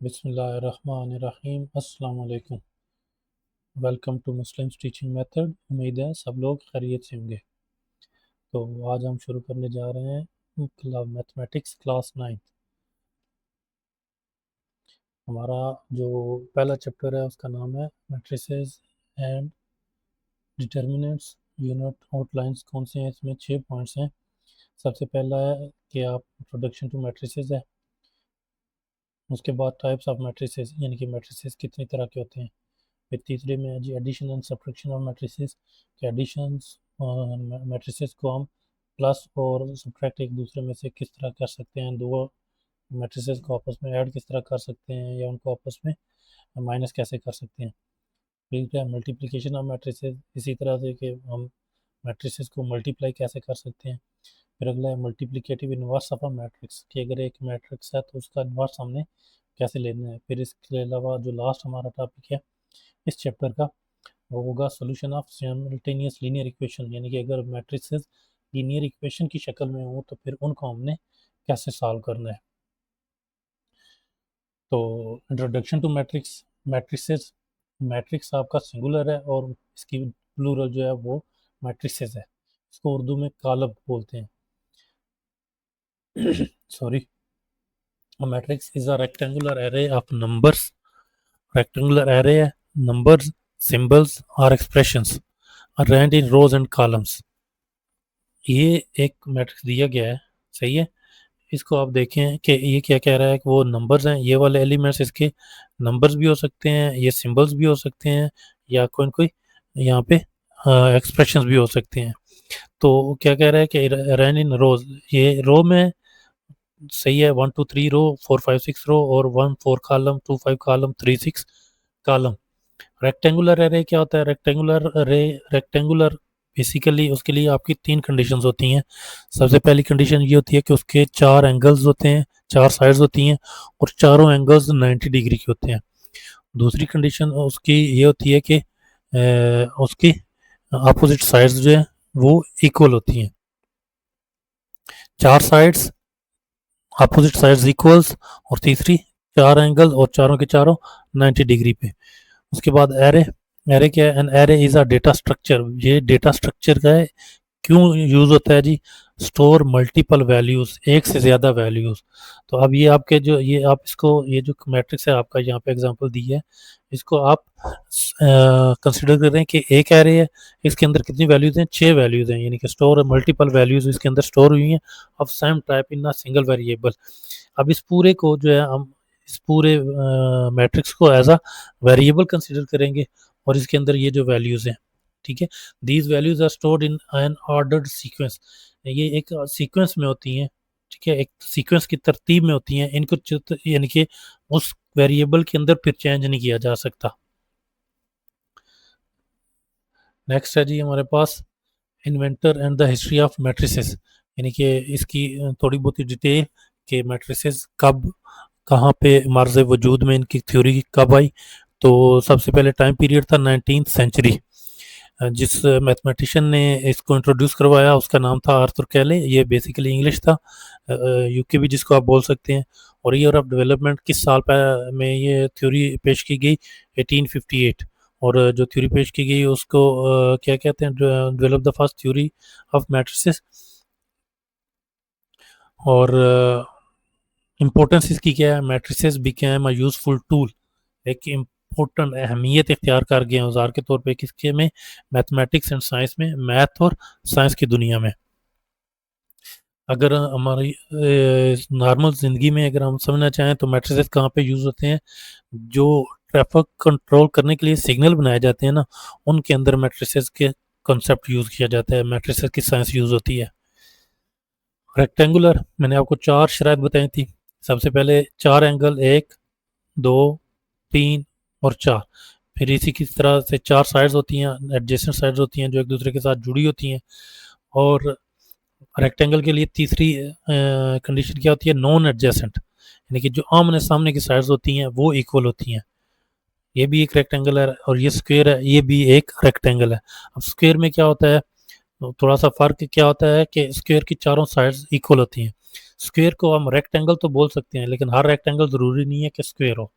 बिस्मिल्लाहिर्रहमानिर्रहीम। अस्सलाम वालेकुम। Welcome to Muslims teaching method. उम्मीद है सब लोग खैरियत से होंगे। तो आज हम शुरू करने जा रहे हैं मैथमेटिक्स क्लास 9। हमारा जो पहला चैप्टर है उसका नाम है matrices and determinants. Unit outlines कौन से हैं? इसमें 6 पॉइंट्स हैं। सबसे पहला है कि आप इंट्रोडक्शन टू मैट्रिसेस है। उसके बाद टाइप्स ऑफ मैट्रिसेस, यानी कि मैट्रिसेस कितनी तरह के होते हैं। फिर तीसरे में है जी addition and subtraction of matrices, के एडिशंस मैट्रिसेस को हम प्लस और सब्ट्रैक्ट एक दूसरे में से किस तरह कर सकते हैं, दो मैट्रिसेस को आपस में ऐड किस तरह कर सकते हैं, या उनको आपस में माइनस कैसे कर सकते हैं। फिर क्या मल्टीप्लिकेशन ऑफ मैट्रिसेस, इसी तरह से कि हम मैट्रिसेस को मल्टीप्लाई कैसे कर सकते हैं। फिर अगला है multiplicative inverse of a matrix, कि अगर एक मैट्रिक्स है तो उसका इन्वर्स हमने कैसे लेना है। फिर इसके अलावा जो लास्ट हमारा टॉपिक है इस चैप्टर का वो होगा solution of simultaneous linear equation, यानी कि अगर मैट्रिसेस लीनियर इक्वेशन की शक्ल में हो तो फिर उनको हमने कैसे सॉल्व करना है। तो introduction to matrix. Matrices, matrix आपका सिंगुलर है और इसकी प्लूरल जो है वो मैट्रिसेस है। इसको उर्दू में कालब बोलते हैं। Sorry. Matrix is a rectangular array of numbers. Rectangular array है, नंबर्स, सिंबल्स और expressions arranged in rows and columns. ये एक मैट्रिक्स दिया गया है, सही है। इसको आप देखें कि ये क्या कह रहा है कि वो नंबर्स हैं, ये वाले एलिमेंट्स इसके नंबर्स भी हो सकते हैं, ये सिंबल्स भी हो सकते हैं, या कोई कोई यहाँ पे एक्सप्रेशंस भी हो सकते हैं। तो क्या कह रहा है कि रन इन रोज, ये रो में सही है, 1 2 3 रो, 4 5 6 रो, और 1 4 column, 2 5 column, 3 6 column. Rectangular array क्या होता है? रेक्टेंगुलर एरे, रेक्टेंगुलर बेसिकली उसके लिए आपकी 3 कंडीशंस होती हैं। सबसे पहली कंडीशन ये होती है कि उसके 4 एंगल्स होते हैं, 4 साइड्स होती हैं, और चारों एंगल्स 90 डिग्री के होते हैं। दूसरी कंडीशन उसकी ये होती है कि उसकी अपोजिट साइड्स जो है वो इक्वल होती हैं। 4 साइड्स, अपोजिट साइड्स इक्वल्स, और तीसरी 4 एंगल और चारों के चारों 90 डिग्री पे। उसके बाद एरे। एरे क्या है? An array is a data structure. ये डेटा स्ट्रक्चर का है, क्यों यूज होता है जी? स्टोर मल्टीपल वैल्यूज, एक से ज्यादा वैल्यूज। तो अब ये आपके जो ये आप इसको, ये जो मैट्रिक्स है आपका यहाँ पे एग्जांपल दी है, इसको आप कंसिडर कर रहे हैं कि एक एरे है, इसके अंदर कितनी वैल्यूज हैं? 6 वैल्यूज हैं, यानी कि स्टोर मल्टीपल वैल्यूज इसके अंदर स्टोर हुई हैं of same type in a single variable. अब इस पूरे को जो है हम इस पूरे मैट्रिक्स को एज अ वेरिएबल कंसिडर करेंगे, और इसके अंदर ये जो वैल्यूज हैं, ठीक है, these values are stored in an ordered sequence. ये एक सीक्वेंस में होती हैं, ठीक है, एक सीक्वेंस की तरतीब में होती हैं। इनको यानी कि उस वेरिएबल के अंदर फिर चेंज नहीं किया जा सकता। नेक्स्ट है जी हमारे पास inventor and the history of matrices, यानी कि इसकी थोड़ी बहुत ही डिटेल कि मैट्रिसेस कब, कहाँ पे मार्ज वजूद में इनकी थ्योरी कब आई। तो सबसे पहले टाइम पीरियड था 19th सेंचुरी। जिस मैथमेटिशियन ने इसको इंट्रोड्यूस करवाया उसका नाम था आर्थर कैले। ये बेसिकली इंग्लिश था, यूके भी जिसको आप बोल सकते हैं। और ईयर ऑफ डेवलपमेंट किस साल में ये थ्योरी पेश की गई? 1858। और जो थ्योरी पेश की गई उसको क्या कहते हैं? Develop the first theory of matrices. और इम्पोर्टेंस इसकी क्या है? Matrices became a useful tool, एक इम्पोर्टेंट अहमियत इख्तियार कर गए औजार के तौर पे किसके में? मैथमेटिक्स एंड साइंस में, मैथ और साइंस की दुनिया में। अगर हमारी नॉर्मल ज़िंदगी में अगर हम समझना चाहें तो मैट्रिसेस कहाँ पे यूज़ होते हैं? जो ट्रैफिक कंट्रोल करने के लिए सिग्नल बनाए जाते हैं ना, उनके अंदर मैट्रिसेस के कॉन्सेप्ट यूज़ किया जाता है, मैट्रिसेस की साइंस यूज़ होती है। रेक्टेंगुलर, मैंने आपको 4 शराइत बताई थी। सबसे पहले 4 एंगल, 1 2 3 और 4। फिर इसी की तरह से 4 साइड्स होती हैं, एडजेसेंट साइड्स होती हैं जो एक दूसरे के साथ जुड़ी होती हैं। और रेक्टेंगल के लिए तीसरी कंडीशन क्या होती है? नॉन एडजेसेंट, यानी कि जो आमने सामने की साइड्स होती हैं वो इक्वल होती हैं। ये भी एक रेक्टेंगल है, और ये स्क्वायर है, ये भी एक रेक्टेंगल है। अब स्क्वायर में क्या होता है? तो थोड़ा सा फर्क क्या होता है कि स्क्वायर की चारों साइड्स इक्वल होती हैं। स्क्वायर को हम रेक्टेंगल तो बोल सकते हैं, लेकिन हर रेक्टेंगल ज़रूरी नहीं है कि स्क्वायर हो।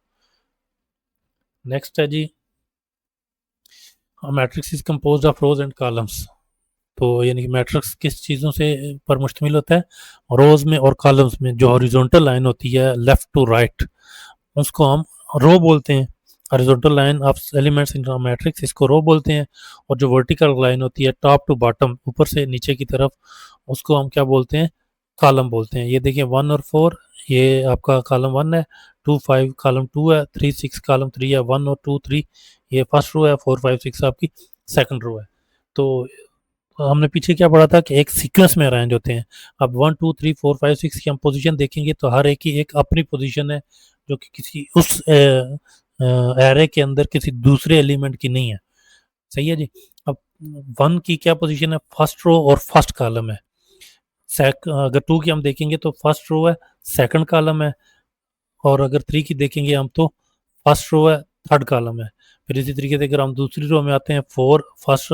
नेक्स्ट है जी, matrix is composed of rows and columns. तो यानी कि मैट्रिक्स किस चीज़ों से पर मुश्तमिल होता है? रोज में और कॉलम्स में। जो हॉरिजॉन्टल लाइन होती है लेफ्ट टू राइट, उसको हम रो बोलते हैं। Horizontal line of elements in matrix, इसको रो बोलते हैं। और जो वर्टिकल लाइन होती है टॉप टू बॉटम, ऊपर से नीचे की तरफ, उसको हम क्या बोलते हैं? कॉलम बोलते हैं। ये देखिए 1 और 4, ये आपका कॉलम 1 है। 2 5 कॉलम 2 है। 3 6 कॉलम 3 है। 1 और 2 3 ये फर्स्ट रो है। 4 5 6 आपकी सेकंड रो है। तो हमने पीछे क्या पढ़ा था कि एक सीक्वेंस में अरेंज होते हैं। अब 1 2 3 4 5 6 की हम पोजीशन देखेंगे तो हर एक की एक अपनी पोजीशन है, जो कि किसी उस एरे के अंदर किसी दूसरे एलिमेंट की नहीं है। सही है जी। अब 1 की क्या पोजीशन है? फर्स्ट रो और फर्स्ट कॉलम है। अगर 2 की हम देखेंगे तो फर्स्ट रो है, सेकंड कॉलम है। और अगर 3 की देखेंगे हम तो फर्स्ट रो है, थर्ड कॉलम है। फिर इसी तरीके से अगर हम दूसरी रो में आते हैं, 4 फर्स्ट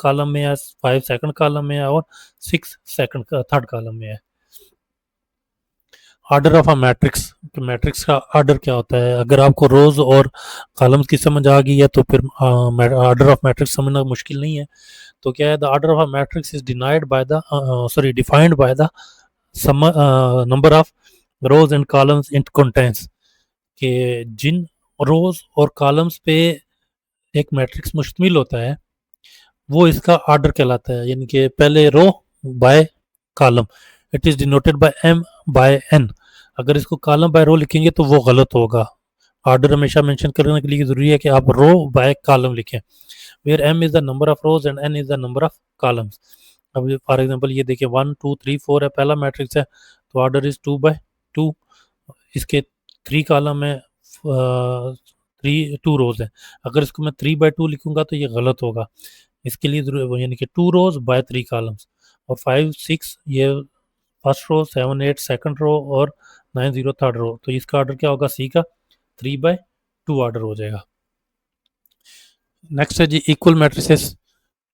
कॉलम में है, 5 सेकंड कॉलम में है, और 6 सेकंड थर्ड कॉलम में है। Order of a matrix, matrix का ऑर्डर क्या होता है? अगर आपको रोज और कॉलम्स की समझ आ गई है तो फिर ऑर्डर ऑफ मैट्रिक्स समझना मुश्किल नहीं है। तो क्या है? The order of a matrix is denied by the defined by the number of rows and columns it contains. कि जिन रोज और कॉलम्स पे एक मैट्रिक्स मुश्तमिल होता है, वो इसका ऑर्डर कहलाता है। यानी कि पहले row by column, it is denoted by M by N. अगर इसको कॉलम बाय रो लिखेंगे तो वो गलत होगा। ऑर्डर हमेशा मेंशन करने के लिए जरूरी है कि आप रो बाय कॉलम लिखें। Where m is the number of rows and n is the number of columns. अब फॉर एग्जांपल ये देखिए 1 2 3 4 है, पहला मैट्रिक्स है, तो ऑर्डर इज 2 बाय 2। इसके 3 कॉलम है, 2 रोज है। अगर इसको मैं 3 बाय 2 लिखूंगा तो ये गलत होगा। इसके लिए यानी कि 2 रोज बाय 3 कॉलम्स। और 5 6 ये फर्स्ट रो, 7 8 सेकंड रो, और 9 0 थर्ड रो। तो इसका ऑर्डर क्या होगा? सी का 3 बाय 2 ऑर्डर हो जाएगा। नेक्स्ट है जी, equal matrices.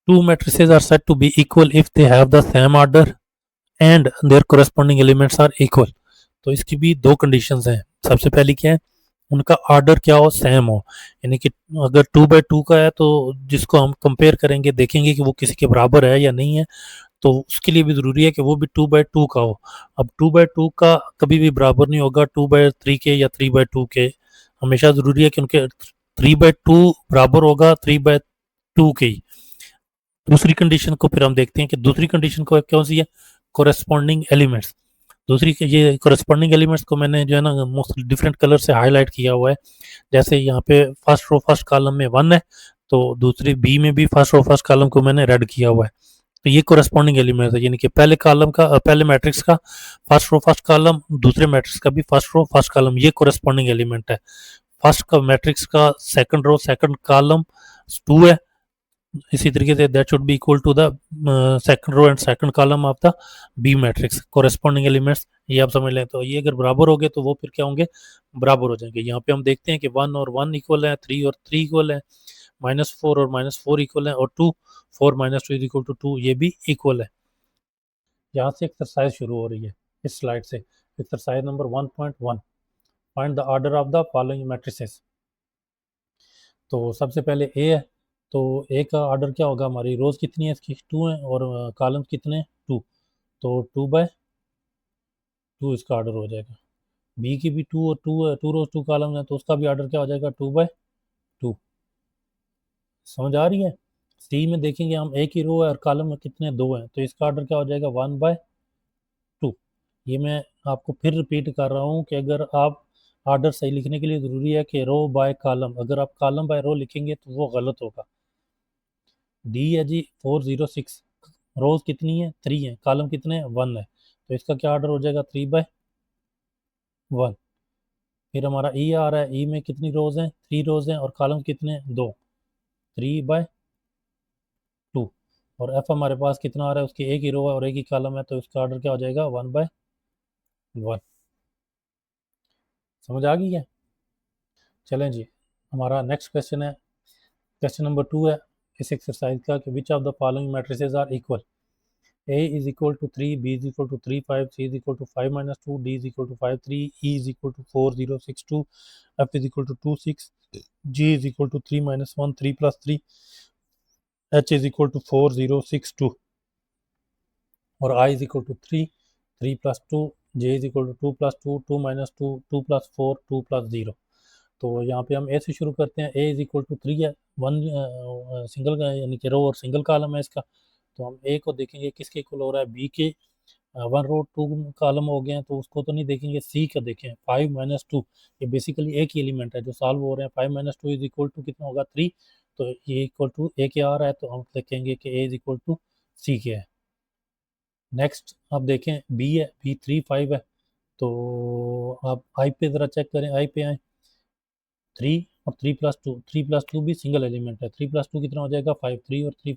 Two matrices are said to be equal if they have the same order and their corresponding elements are equal. तो इसकी भी दो कंडीशंस हैं। सबसे पहली क्या है? उनका ऑर्डर क्या हो? सेम हो। यानी कि अगर 2 बाय 2 का है तो जिसको हम कंपेयर करेंगे, देखेंगे कि वो किसी के बराबर है या नहीं है, तो उसके लिए भी ज़रूरी है कि वो भी 2 बाय 2 का हो। अब 2 बाय 2 का कभी भी बराबर नहीं होगा 2 बाय 3 के या 3 बाय 2 के। हमेशा ज़रूरी है कि उनके 3 बाय 2 बराबर होगा 3 बाय 2 के ही। दूसरी कंडीशन को फिर हम देखते हैं कि दूसरी कंडीशन को कौन सी है? Corresponding elements. दूसरी ये कोरेस्पॉन्डिंग एलिमेंट्स को मैंने जो है ना डिफरेंट कलर से हाईलाइट किया हुआ है। जैसे यहाँ पे फर्स्ट रो फर्स्ट कॉलम में 1 है, तो दूसरी बी में भी फर्स्ट रो फर्स्ट कॉलम को मैंने रेड किया हुआ है। तो ये कोरेस्पॉन्डिंग एलिमेंट है। यानी कि पहले कॉलम का पहले मैट्रिक्स का फर्स्ट रो फर्स्ट कॉलम, दूसरे मैट्रिक्स का भी फर्स्ट रो फर्स्ट कॉलम, ये कोरेस्पॉन्डिंग एलिमेंट है। फर्स्ट का मैट्रिक्स का सेकंड रो सेकंड कॉलम 2 है। इसी तरीके से that should be equal to the second row and second column of the B matrix. Corresponding elements ये आप समझ लें। तो ये अगर बराबर हो गए तो वो फिर क्या होंगे? बराबर हो जाएंगे। यहाँ पे हम देखते हैं कि 1 और 1 इक्वल है, 3 और 3 इक्वल है, -4 और -4 इक्वल है, और 4 - 2 इज इक्वल टू 2 ये भी इक्वल है। यहाँ से एक्सरसाइज शुरू हो रही है इस स्लाइड से। Exercise number 1.1, find the order of the following matrices. तो सबसे पहले ए है, तो ए का ऑर्डर क्या होगा? हमारी रोज कितनी है इसकी? 2 है। और कॉलम्स कितने हैं? 2। तो 2 बाय 2 इसका ऑर्डर हो जाएगा। बी की भी 2 और 2 है, 2 रोज 2 कॉलम है, तो उसका भी ऑर्डर क्या हो जाएगा? 2 बाय 2। समझ आ रही है? सी में देखेंगे हम, एक ही रो है और कॉलम में कितने? 2 हैं, तो इसका ऑर्डर क्या हो जाएगा? 1/2। ये मैं आपको फिर रिपीट कर रहा हूँ कि अगर आप ऑर्डर सही लिखने के लिए ज़रूरी है कि रो बाय कॉलम। अगर आप कॉलम बाय रो लिखेंगे तो वो गलत होगा। डी है जी 4 0 6। रोज कितनी है? 3 है। कॉलम कितने हैं? 1 है। तो इसका क्या ऑर्डर हो जाएगा? 3/1। फिर हमारा ई आ रहा है, ई में कितनी रोज हैं? 3 रोज हैं, और कॉलम कितने हैं? 2। 3/2। और एफ हमारे पास कितना आ रहा है? उसकी एक ही रो है और एक ही कॉलम है, तो इसका ऑर्डर क्या हो जाएगा? 1/1। समझ आ गई है? चलें जी, हमारा नेक्स्ट क्वेश्चन है, क्वेश्चन नंबर 2 है इस एक्सरसाइज का, कि which of the following matrices are equal. A is equal to 3, B is equal to 3 5, C is equal to 5 minus 2, D is equal to 5 3, E is equal to 4 0 6 2, F is equal to 2 6, G is equal to 3 minus 1 3 plus 3, H is equal to 4 0 6 2, और I is equal to 3 3 plus 2, J is equal to 2 plus 2 2 minus 2 2 plus 4 2 plus 0। तो यहाँ पे हम ए से शुरू करते हैं। ए is equal to 3 है, वन सिंगल यानी कि रो और सिंगल कॉलम है इसका, तो हम ए को देखेंगे किसके इक्वल हो रहा है, बी के वन रो टू कॉलम हो गए हैं, तो उसको तो नहीं देखेंगे। सी का देखें 5 माइनस 2, ये बेसिकली एक ही एलिमेंट है जो सॉल्व हो रहे हैं। 5 माइनस 2 इज इक्वल टू कितना होगा 3, तो ये इक्वल टू ए के आ रहा है, तो हम देखेंगे कि ए इज इक्वल टू सी के है। नेक्स्ट आप देखें बी है, बी 3 5 है, तो आप आई पे ज़रा चेक करें, आई पे आए 3 और 3 प्लस 2 भी सिंगल एलिमेंट है। 3 प्लस 2 कितना हो जाएगा 5, 3 और 3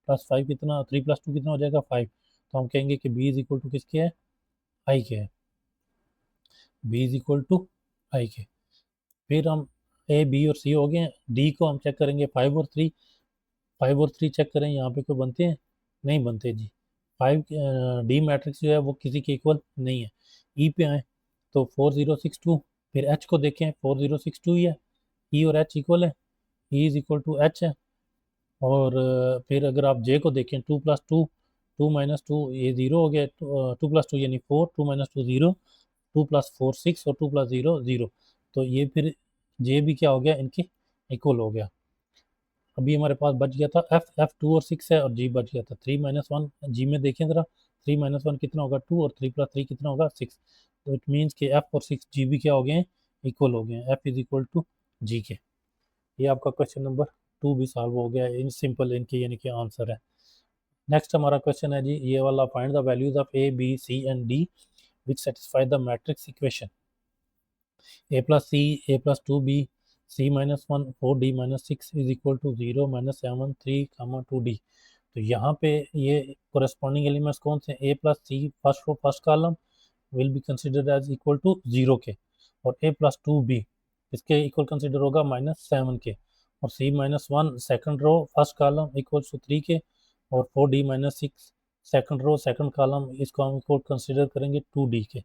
प्लस 5 कितना, 3 प्लस 2 कितना हो जाएगा 5, तो हम कहेंगे कि बी इज इक्वल टू किसके है, आई के है। बी इज इक्वल टू आई के। फिर हम ए बी और सी हो गए। डी को हम चेक करेंगे 5 और 3 चेक करें, यहाँ पे कोई बनते हैं, नहीं बनते जी। 5 डी मैट्रिक्स जो है वो किसी के इक्वल नहीं है। ई पे आए तो 4 0 6 2, फिर एच को देखें 4 0 6 2 ही है, ई और एच इक्वल है, E is equal to H है। और फिर अगर आप जे को देखें 2 प्लस 2 2 माइनस 2 ये 0 हो गया, 2 प्लस 2 यानी 4, 2 माइनस 2 0, 2 प्लस 4 6 और 2 प्लस 0 0, तो ये फिर जे भी क्या हो गया, इनके इक्वल हो गया। अभी हमारे पास बच गया था एफ 2 और 6 है, और जी बच गया था 3 माइनस 1। जी में देखें ज़रा, 3 माइनस 1 कितना होगा 2, और 3 प्लस 3 कितना होगा 6, तो इट मीन्स कि एफ और 6 जी भी क्या हो गए हैं, इक्वल हो गए हैं। एफ इज इक्वल टू जी के। ये आपका क्वेश्चन नंबर 2 भी सॉल्व हो गया है, इन सिंपल इनके यानी कि आंसर है। नेक्स्ट हमारा क्वेश्चन है जी ये वाला, find the values of A B C and D which satisfy the matrix equation A plus C A plus 2 B C minus 1 4 D minus 6 is equal to 0 minus 7 3 2 D. तो यहाँ पे ये corresponding elements कौन से हैं, A plus C first row first column will be considered as equal to 0 के, और A plus 2 B इसके इक्वल कंसिडर होगा -7 के, और C minus 1 second row first column equal to 3 के, और 4 D minus 6 second row second column इसको हम इक्वल कंसिडर करेंगे 2 डी के।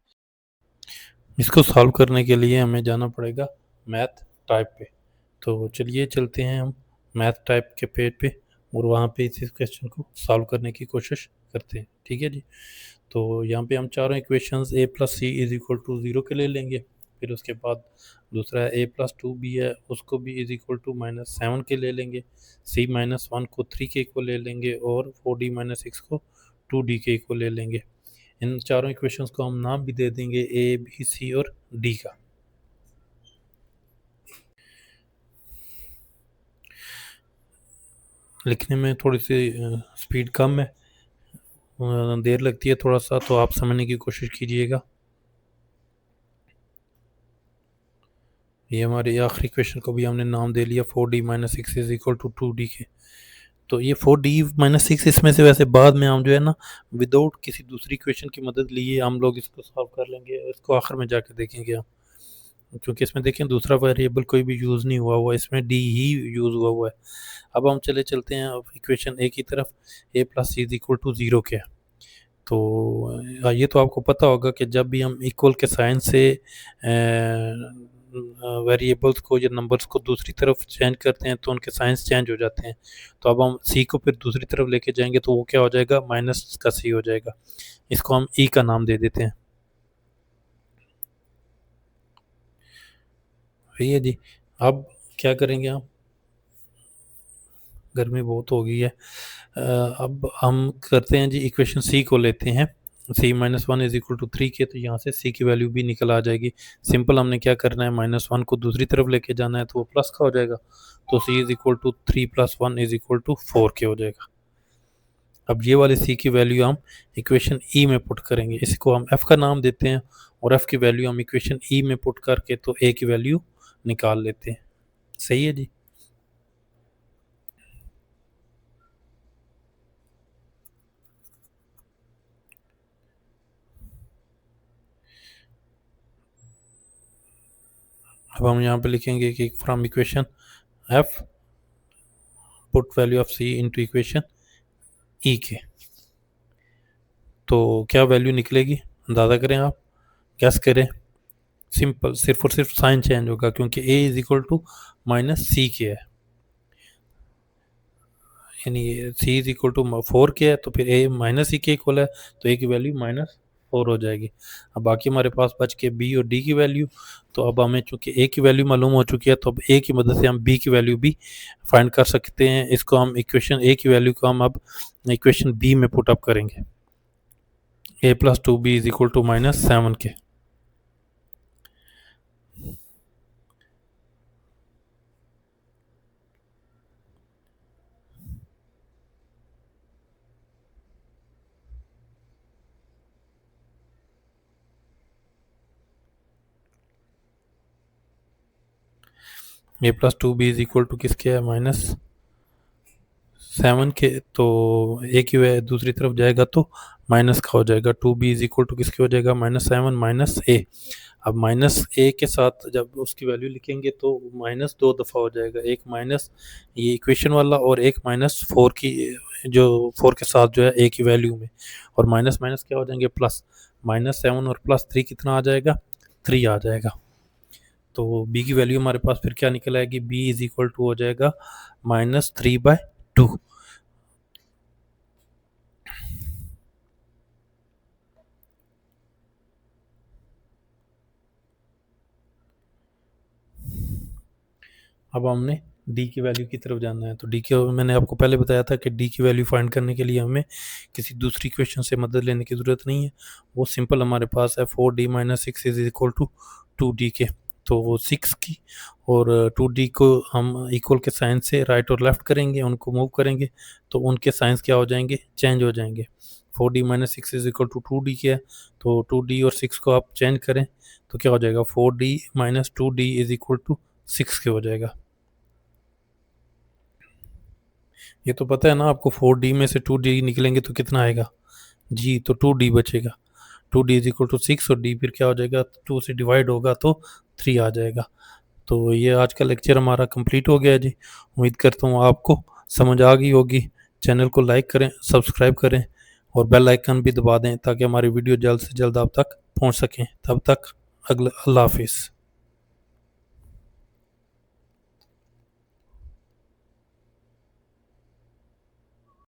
इसको सॉल्व करने के लिए हमें जाना पड़ेगा मैथ टाइप पे, तो चलिए चलते हैं हम मैथ टाइप के पेज पे और वहाँ पे इस क्वेश्चन को सॉल्व करने की कोशिश करते हैं। ठीक है जी, तो यहाँ पे हम चारों equations a plus C is equal to 0 के ले लेंगे। फिर उसके बाद दूसरा है ए प्लस 2 बी है, उसको भी इज इक्वल टू -7 के ले लेंगे। सी माइनस 1 को 3 के इक्वल ले लेंगे, और 4 डी माइनस 6 को 2 डी के इक्वल ले लेंगे। इन चारों इक्वेशंस को हम नाम भी दे देंगे ए बी सी और डी का। लिखने में थोड़ी सी स्पीड कम है, देर लगती है थोड़ा सा, तो आप समझने की कोशिश कीजिएगा। ये हमारे आखिरी क्वेश्चन को भी हमने नाम दे लिया 4 D minus 6 is equal to 2 D के। तो ये 4 डी माइनस 6 इसमें से वैसे बाद में हम जो है ना विदाउट किसी दूसरी क्वेश्चन की मदद लिए हम लोग इसको सॉल्व कर लेंगे, इसको आखिर में जाके देखेंगे हम, क्योंकि इसमें देखें दूसरा वेरिएबल कोई भी यूज़ नहीं हुआ हुआ, इसमें डी ही यूज़ हुआ हुआ है। अब हम चलते हैं अब इक्वेशन ए की तरफ। A plus C is equal to 0 के, तो ये तो आपको पता होगा कि जब भी हम इक्वल के साइन से वेरिएबल्स को या नंबर्स को दूसरी तरफ चेंज करते हैं तो उनके साइंस चेंज हो जाते हैं। तो अब हम सी को फिर दूसरी तरफ लेके जाएंगे तो वो क्या हो जाएगा, माइनस का सी हो जाएगा। इसको हम ई का नाम दे देते हैं। सही है जी। अब क्या करेंगे हम, गर्मी बहुत हो गई है, अब हम करते हैं जी इक्वेशन सी को लेते हैं। सी माइनस 1 इज इक्वल टू 3 के, तो यहाँ से सी की वैल्यू भी निकल आ जाएगी। सिंपल हमने क्या करना है, -1 को दूसरी तरफ लेके जाना है तो वो प्लस का हो जाएगा, तो C is equal to 3 + 1 is equal to 4 के हो जाएगा। अब ये वाले सी की वैल्यू हम इक्वेशन ई में पुट करेंगे, इसको हम एफ का नाम देते हैं, और एफ की वैल्यू हम इक्वेशन ई में पुट करके तो ए की वैल्यू निकाल लेते हैं। सही है जी। अब हम यहाँ पे लिखेंगे कि from equation F put value of C into equation E के। तो क्या वैल्यू निकलेगी, अंदाज़ा करें आप, गैस करें। सिंपल, सिर्फ और सिर्फ साइन चेंज होगा क्योंकि a is equal to minus C के है, यानी c इज इक्वल टू 4 के है, तो फिर a माइनस सी के इक्वल है, तो a की वैल्यू -4 हो जाएगी। अब बाकी हमारे पास बच के b और d की वैल्यू। तो अब हमें चूंकि a की वैल्यू मालूम हो चुकी है, तो अब a की मदद से हम b की वैल्यू भी फाइंड कर सकते हैं। इसको हम इक्वेशन a की वैल्यू को हम अब इक्वेशन b में पुट अप करेंगे, a plus 2b is equal to -7 के। a plus 2b is equal to किसके है, -7 के। तो a की वैल्यू दूसरी तरफ जाएगा तो माइनस का हो जाएगा, 2b इज इक्वल टू किसके हो जाएगा, -7 माइनस a। अब माइनस ए के साथ जब उसकी वैल्यू लिखेंगे तो माइनस 2 दफ़ा हो जाएगा, एक माइनस ये इक्वेशन वाला और एक -4 की, जो 4 के साथ जो है ए की वैल्यू में, और माइनस माइनस क्या हो जाएंगे, प्लस। -7 और +3 कितना आ जाएगा, 3 आ जाएगा। तो बी की वैल्यू हमारे पास फिर क्या निकल आएगी, बी इज इक्वल टू हो जाएगा -3/2। अब हमने डी की वैल्यू की तरफ जाना है। तो डी की, मैंने आपको पहले बताया था कि डी की वैल्यू फाइंड करने के लिए हमें किसी दूसरी क्वेश्चन से मदद लेने की ज़रूरत नहीं है, वो सिंपल हमारे पास है 4d minus 6 is equal to 2d के। तो वो 6 की और 2d को हम इक्वल के साइन से राइट और लेफ्ट करेंगे, उनको मूव करेंगे तो उनके साइंस क्या हो जाएंगे, चेंज हो जाएंगे। 4d minus 6 is equal to 2d के है, तो 2d और 6 को आप चेंज करें तो क्या हो जाएगा, 4d minus 2d is equal to 6 के हो जाएगा। ये तो पता है ना आपको, 4d में से 2d निकलेंगे तो कितना आएगा जी, तो 2d बचेगा। 2d इज इक्वल टू 6 और d फिर क्या हो जाएगा, 2 से डिवाइड होगा तो 3 आ जाएगा। तो ये आज का लेक्चर हमारा कंप्लीट हो गया है जी। उम्मीद करता हूँ आपको समझ आ गई होगी। चैनल को लाइक करें, सब्सक्राइब करें और बेल आइकन भी दबा दें ताकि हमारी वीडियो जल्द से जल्द आप तक पहुँच सकें। तब तक अगला, अल्लाह हाफिज़।